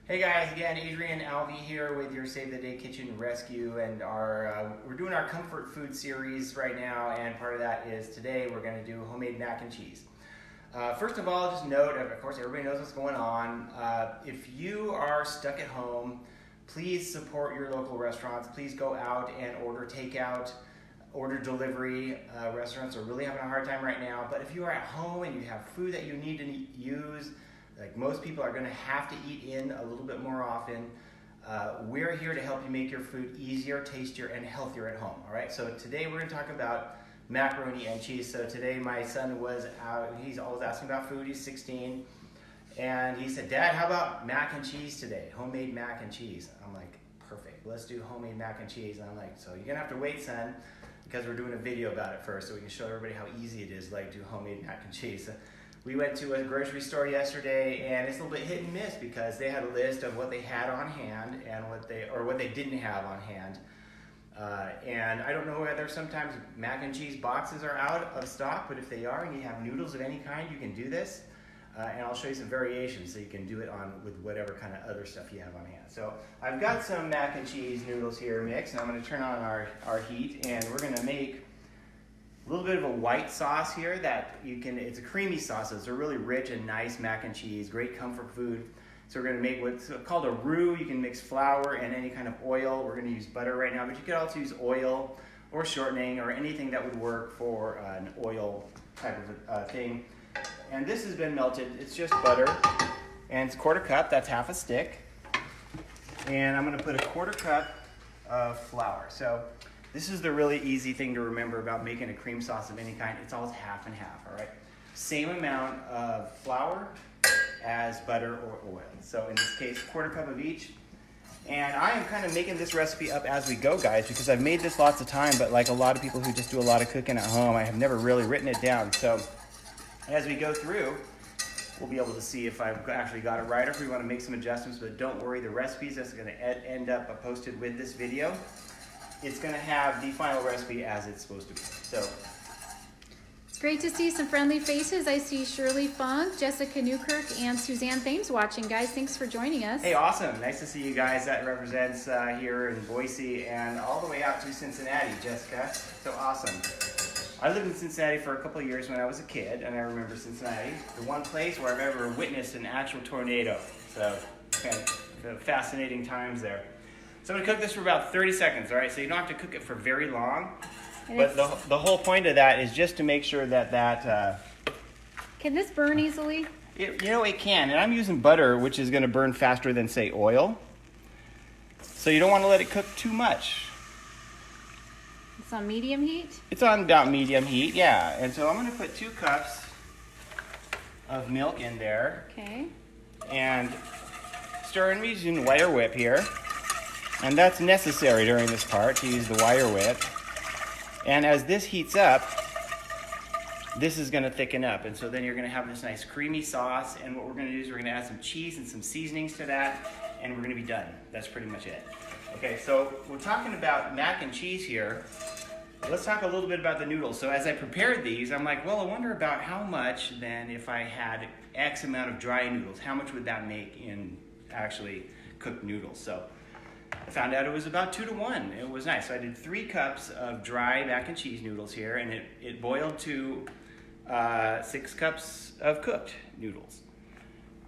Hey guys, again, Adrian Alvey here with your Save the Day Kitchen Rescue, and we're doing our comfort food series right now, and part of that is today we're going to do homemade mac and cheese. First of all, just note, of course everybody knows what's going on. If you are stuck at home, please support your local restaurants. Please go out and order takeout, order delivery. Restaurants are really having a hard time right now, but if you are at home and you have food that you need to use, like most people are going to have to eat in a little bit more often. We're here to help you make your food easier, tastier, and healthier at home. All right. So today we're going to talk about macaroni and cheese. So today my son was out. He's always asking about food. He's 16, and he said, "Dad, how about mac and cheese today? Homemade mac and cheese." I'm like, "Perfect. Let's do homemade mac and cheese." And I'm like, "So you're gonna have to wait, son, because we're doing a video about it first, so we can show everybody how easy it is to do homemade mac and cheese." We went to a grocery store yesterday, and it's a little bit hit and miss because they had a list of what they had on hand and what they didn't have on hand. And I don't know whether sometimes mac and cheese boxes are out of stock, but if they are and you have noodles of any kind, you can do this. And I'll show you some variations so you can do it with whatever kind of other stuff you have on hand. So I've got some mac and cheese noodles here mixed, and I'm going to turn on our heat, and we're going to make a little bit of a white sauce here that it's a creamy sauce. So it's a really rich and nice mac and cheese, great comfort food. So we're going to make what's called a roux. You can mix flour and any kind of oil. We're going to use butter right now, but you could also use oil or shortening or anything that would work for an oil type of thing. And this has been melted. It's just butter, and it's a quarter cup. That's half a stick. And I'm going to put a quarter cup of flour. So this is the really easy thing to remember about making a cream sauce of any kind. It's always half and half, all right? Same amount of flour as butter or oil. So in this case, quarter cup of each. And I am kind of making this recipe up as we go, guys, because I've made this lots of time, but like a lot of people who just do a lot of cooking at home, I have never really written it down. So as we go through, we'll be able to see if I've actually got it right or if we want to make some adjustments, but don't worry, the recipes that's going to end up posted with this video, it's going to have the final recipe as it's supposed to be. So it's great to see some friendly faces. I see Shirley Funk, Jessica Newkirk, and Suzanne Thames watching. Guys, thanks for joining us. Hey, awesome. Nice to see you guys. That represents here in Boise and all the way out to Cincinnati, Jessica. So awesome. I lived in Cincinnati for a couple of years when I was a kid, and I remember Cincinnati, the one place where I've ever witnessed an actual tornado. So kind of fascinating times there. So I'm going to cook this for about 30 seconds, all right? So you don't have to cook it for very long. But the whole point of that is just to make sure that Can this burn easily? It can. And I'm using butter, which is going to burn faster than, say, oil. So you don't want to let it cook too much. It's on medium heat? It's on about medium heat, yeah. And so I'm going to put 2 cups of milk in there. Okay. And stir, and we're using wire whip here. And that's necessary during this part to use the wire whip. And as this heats up, this is going to thicken up. And so then you're going to have this nice creamy sauce. And what we're going to do is we're going to add some cheese and some seasonings to that. And we're going to be done. That's pretty much it. Okay, so we're talking about mac and cheese here. Let's talk a little bit about the noodles. So as I prepared these, I'm like, well, I wonder about how much then if I had X amount of dry noodles, how much would that make in actually cooked noodles? So I found out it was about 2 to 1. It was nice. So I did 3 cups of dry mac and cheese noodles here, and it boiled to 6 cups of cooked noodles.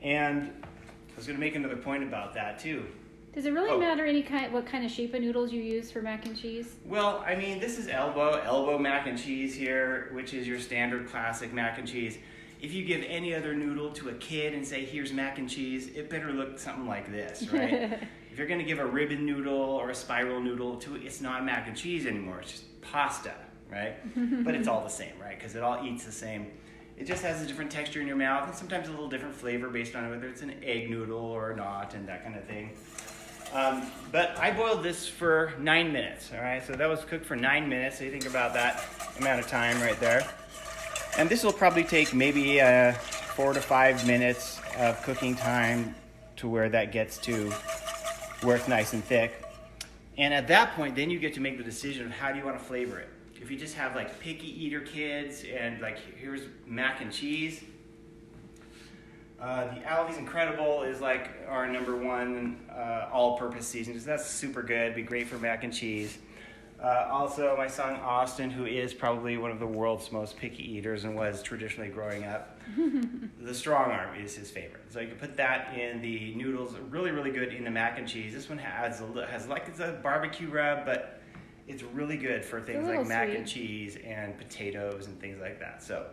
And I was going to make another point about that too. Does it really matter what kind of shape of noodles you use for mac and cheese? Well, I mean, this is elbow mac and cheese here, which is your standard classic mac and cheese. If you give any other noodle to a kid and say, here's mac and cheese, it better look something like this, right? If you're going to give a ribbon noodle or a spiral noodle to it, it's not mac and cheese anymore. It's just pasta, right? But it's all the same, right? Because it all eats the same. It just has a different texture in your mouth and sometimes a little different flavor based on whether it's an egg noodle or not and that kind of thing. But I boiled this for 9 minutes, all right? So that was cooked for 9 minutes. So you think about that amount of time right there. And this will probably take maybe 4 to 5 minutes of cooking time to where that gets to where it's nice and thick. And at that point, then you get to make the decision of how do you want to flavor it. If you just have like picky eater kids and like here's mac and cheese, The Alvy's Incredible is like our #1 all-purpose seasoning. That's super good. Be great for mac and cheese. Also, my son Austin, who is probably one of the world's most picky eaters and was traditionally growing up, the strong arm is his favorite. So you can put that in the noodles. Really, really good in the mac and cheese. This one has like it's a barbecue rub, but it's really good for things like mac and cheese and potatoes and things like that. So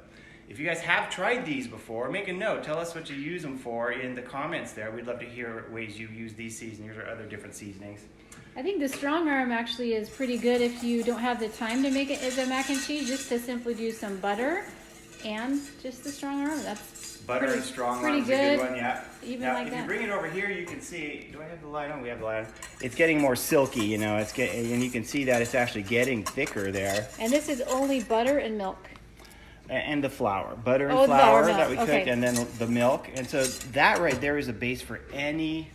if you guys have tried these before, make a note. Tell us what you use them for in the comments there. We'd love to hear ways you use these seasonings or other different seasonings. I think the strong arm actually is pretty good if you don't have the time to make it as a mac and cheese, just to simply do some butter and just the strong arm. That's butter and strong arm is a good one, yeah. Even now, like if that. you bring it over here, you can see. Do I have the light on? We have the light on. It's getting more silky, you know. And you can see that it's actually getting thicker there. And this is only butter and milk. And the flour, butter and flour flour milk. that we cooked, Okay. and then the milk. And so that right there is a base for any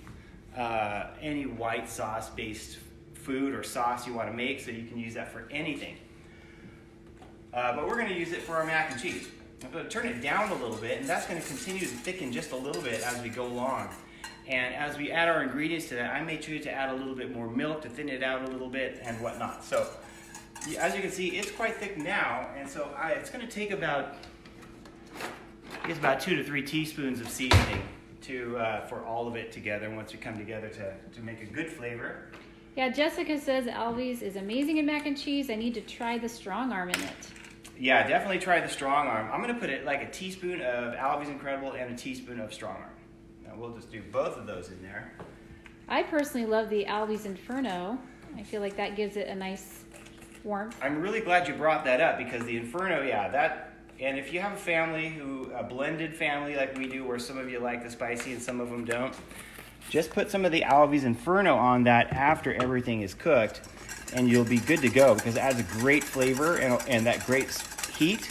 white sauce based food or sauce you want to make, so you can use that for anything. But we're going to use it for our mac and cheese. I'm going to turn it down a little bit, and that's going to continue to thicken just a little bit as we go along. And as we add our ingredients to that, I may choose to add a little bit more milk to thin it out a little bit and whatnot. So as you can see, it's quite thick now, and so it's going to take about 2 to 3 teaspoons of seasoning for all of it together once we come together to make a good flavor. Yeah, Jessica says Alvy's is amazing in mac and cheese. I need to try the strong arm in it. Yeah, definitely try the strong arm. I'm going to put it like a teaspoon of Alvy's Incredible and a teaspoon of strong arm. Now we'll just do both of those in there. I personally love the Alvy's Inferno. I feel like that gives it a nice warmth. I'm really glad you brought that up, because the Inferno, and if you have a blended family like we do, where some of you like the spicy and some of them don't, just put some of the Alvy's Inferno on that after everything is cooked, and you'll be good to go, because it adds a great flavor and that great heat,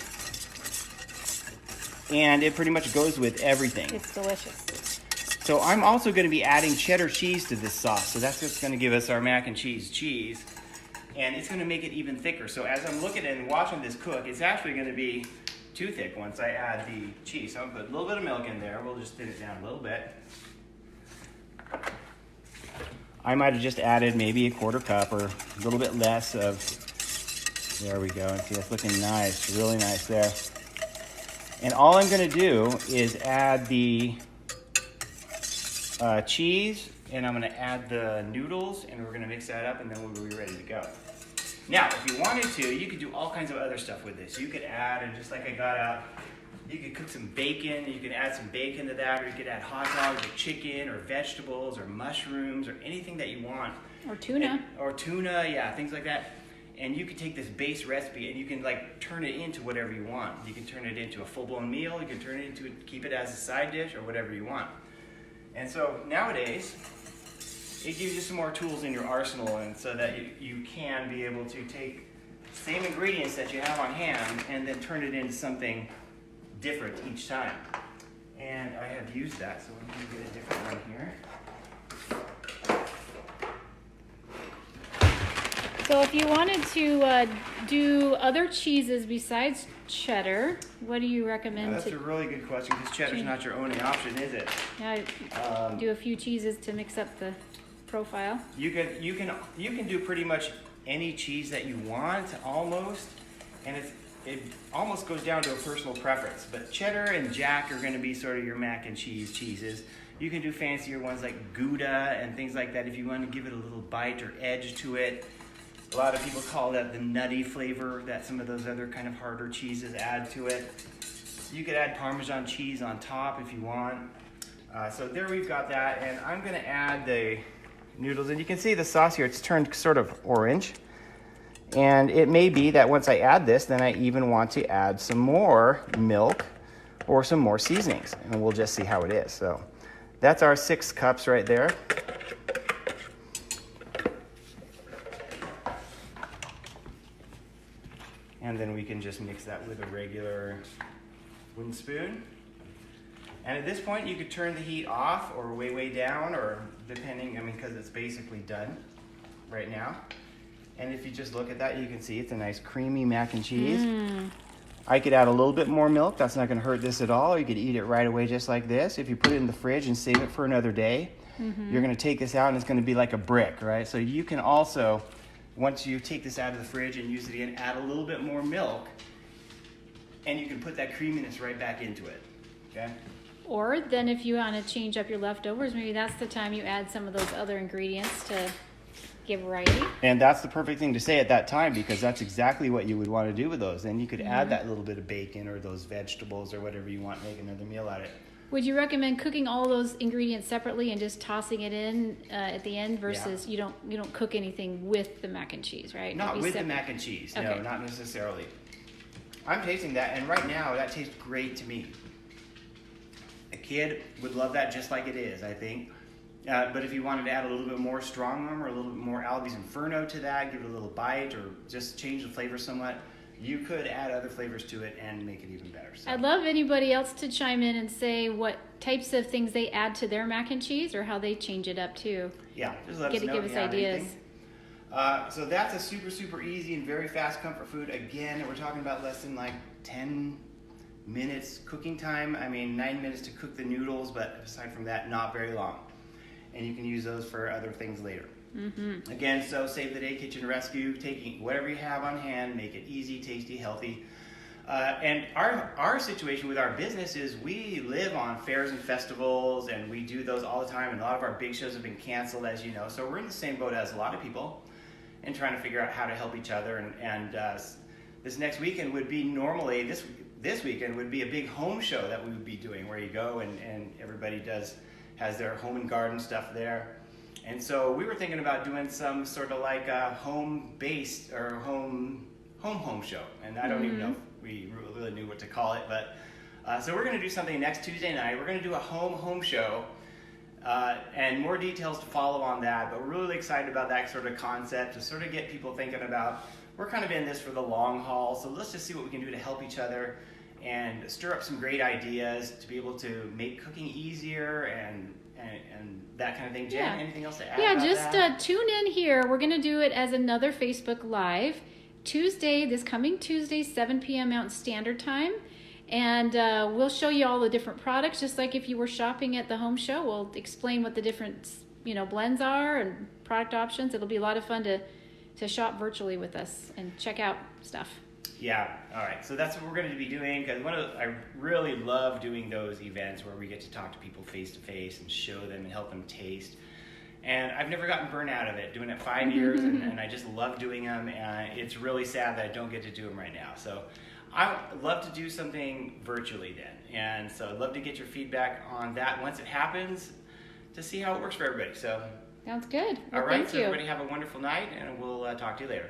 and it pretty much goes with everything. It's delicious. So I'm also going to be adding cheddar cheese to this sauce, so that's what's going to give us our mac and cheese, and it's going to make it even thicker. So as I'm looking and watching this cook, it's actually going to be too thick once I add the cheese. So I'm going to put a little bit of milk in there. We'll just thin it down a little bit. I might have just added maybe a 1/4 cup or a little bit less of, there we go. And see, that's looking nice, really nice there. And all I'm going to do is add the cheese, and I'm going to add the noodles, and we're going to mix that up, and then we'll be ready to go. Now, if you wanted to, you could do all kinds of other stuff with this. You could add, and just like I got out, you could cook some bacon. You could add some bacon to that, or you could add hot dogs or chicken or vegetables or mushrooms or anything that you want. Or tuna. Or tuna, yeah, things like that. And you could take this base recipe and you can like turn it into whatever you want. You can turn it into a full-blown meal. You can turn it into, keep it as a side dish or whatever you want. And so nowadays, it gives you some more tools in your arsenal, and so that you can be able to take the same ingredients that you have on hand and then turn it into something different each time. And I have used that, so I'm going to get a different one here. So if you wanted to do other cheeses besides cheddar, what do you recommend? That's a really good question, because cheddar's not your only option, is it? Yeah, do a few cheeses to mix up the profile. You can do pretty much any cheese that you want, almost, and it almost goes down to a personal preference. But cheddar and jack are going to be sort of your mac and cheese cheeses. You can do fancier ones like Gouda and things like that if you want to give it a little bite or edge to it. A lot of people call that the nutty flavor that some of those other kind of harder cheeses add to it. You could add Parmesan cheese on top if you want. So there we've got that, and I'm going to add the noodles. And you can see the sauce here, it's turned sort of orange. And it may be that once I add this, then I even want to add some more milk or some more seasonings, and we'll just see how it is. So that's our 6 cups right there. And then we can just mix that with a regular wooden spoon. And at this point, you could turn the heat off or way down, or depending, because it's basically done right now. And if you just look at that, you can see it's a nice creamy mac and cheese. I could add a little bit more milk. That's not going to hurt this at all. Or you could eat it right away just like this. If you put it in the fridge and save it for another day, you're going to take this out and it's going to be like a brick, right? So you can also, once you take this out of the fridge and use it again, add a little bit more milk, and you can put that creaminess right back into it, okay? Or then if you want to change up your leftovers, maybe that's the time you add some of those other ingredients to give variety. And that's the perfect thing to say at that time, because that's exactly what you would want to do with those. Then you could add that little bit of bacon or those vegetables or whatever you want, make another meal out of it. Would you recommend cooking all those ingredients separately and just tossing it in at the end versus you don't cook anything with the mac and cheese, right? Not with the mac and cheese. Okay. No, not necessarily. I'm tasting that, and right now that tastes great to me. A kid would love that just like it is, I think. But if you wanted to add a little bit more strong arm or a little bit more Albi's Inferno to that, give it a little bite, or just change the flavor somewhat, you could add other flavors to it and make it even better. So. I'd love anybody else to chime in and say what types of things they add to their mac and cheese or how they change it up too. Yeah, just let us know give if us you have ideas. anything. So that's a super, super easy and very fast comfort food. Again, we're talking about less than like 10 minutes cooking time. I mean, 9 minutes to cook the noodles, but aside from that, not very long. And you can use those for other things later. Again, so Save the Day Kitchen Rescue, taking whatever you have on hand, make it easy, tasty, healthy. And our situation with our business is we live on fairs and festivals, and we do those all the time, and a lot of our big shows have been canceled, as you know. So we're in the same boat as a lot of people and trying to figure out how to help each other. And this next weekend would be normally, this weekend would be a big home show that we would be doing, where you go and everybody has their home and garden stuff there. And so we were thinking about doing some sort of like a home-based or home show. And I don't even know if we really knew what to call it, but so we're going to do something next Tuesday night. We're going to do a home show, and more details to follow on that. But we're really excited about that sort of concept to sort of get people thinking about, we're kind of in this for the long haul, so let's just see what we can do to help each other and stir up some great ideas to be able to make cooking easier and that kind of thing. Jen, anything else to add about just that? Tune in here. We're going to do it as another Facebook Live this coming Tuesday, 7 p.m. Mountain Standard Time. And we'll show you all the different products, just like if you were shopping at the home show. We'll explain what the different blends are and product options. It'll be a lot of fun to shop virtually with us and check out stuff. Yeah, all right. So that's what we're going to be doing, because I really love doing those events where we get to talk to people face to face and show them and help them taste. And I've never gotten burnt out of it, doing it 5 years, and I just love doing them. And it's really sad that I don't get to do them right now. So I would love to do something virtually then. And so I'd love to get your feedback on that once it happens to see how it works for everybody. So sounds good. All right, Thank so you. everybody have a wonderful night, and we'll talk to you later.